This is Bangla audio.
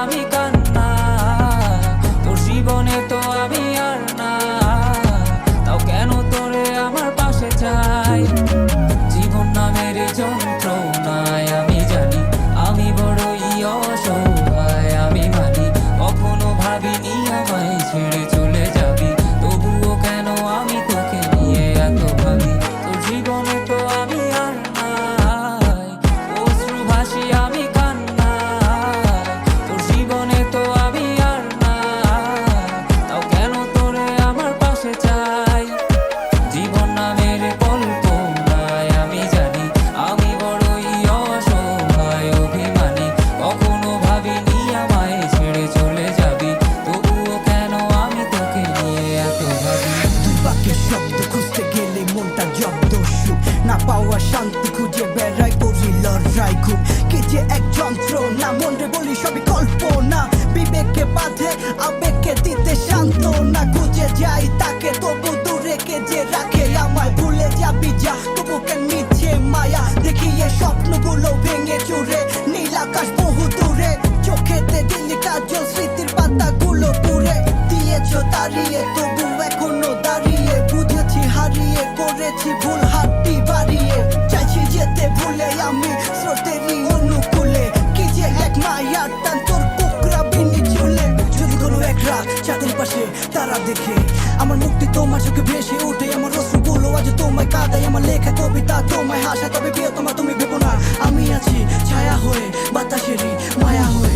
আমি কান্না, তোর জীবনে তো আমি আর না, তাও কেন তোরে আমার পাশে চাই। জীবন নামের যন্ত্রণায় আমি জানি আমি বড়ই অসহায়, আমি মানি কখনো ভাবিনি আমায় ছেড়ে চলে যাবি, তবুও কেন আমি তোকে নিয়ে এত ভাবি। তোর জীবনে তো আমি আর নাই, অশ্রু ভাসি আমি কান্না, তোর জীবনে তো আমি আর নাই, তাও কেন তোরে আমার পাশে চাই। জীবন নামের কল্পনায় আমি জানি আমি বড়ই অসহায়, অভিমানী কখনো ভাবিনি আমায় ছেড়ে চলে যাবি, তবুও কেন আমি তোকে নিয়ে এত ভাবি। দুই বাক্যের শব্দ খুঁজতে গেলে মনটা জব্দ, সুখ না পাওয়া শান্তি খুঁজে বেড়াই, করি লড়াই খুব কে যে এক যন্ত্র না, মনরে বলি সবই কল্পনা, বিবেককে বাঁধে আবেগকে দিতে শান্ত না, খুঁজে যাই তাকে তবু দূরে কে যে রাখে আমায়, ভুলে যাবি যা তবু কেন নিচ্ছে মায়া, দেখিয়ে স্বপ্নগুলো ভেঙে চুরে, নীল আকাশ বহু দূরে, চোখেতে দিলি কাজল স্মৃতির পাতাগুলো পুরে দিয়েছো তাড়িয়ে, তবু এখনো দাঁড়িয়ে, বুঝেছি হারিয়ে করেছি ভুল, হাতটি বাড়িয়ে চাইছি যেতে ভুলে আমি স্রোতেরই অনুকূলে, কি যে এক মায়ার টান তোর কুকরা বিনি চুলে। যদি কোনো এক রাত চাঁদের পাশে তারা দেখে আমার মুক্তি তোমার চোখে ভেসে ওঠে, আমার অশ্রুগুলো আজ তোমায় কাঁদায়, আমার লেখা কবিতা তোমায় হাসা, তবে প্রিয় তোমার তুমি ভেবো না আমি আছি ছায়া হয়ে বাতাসেরই মায়া হয়ে।